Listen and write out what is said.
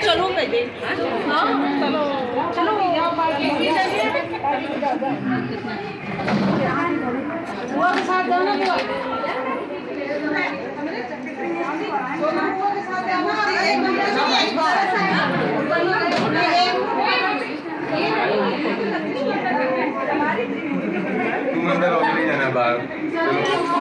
चलो कह दे हाँ चलो चलो वो के साथ जाना तुम अंदर ऑलरेडी जाना बाहर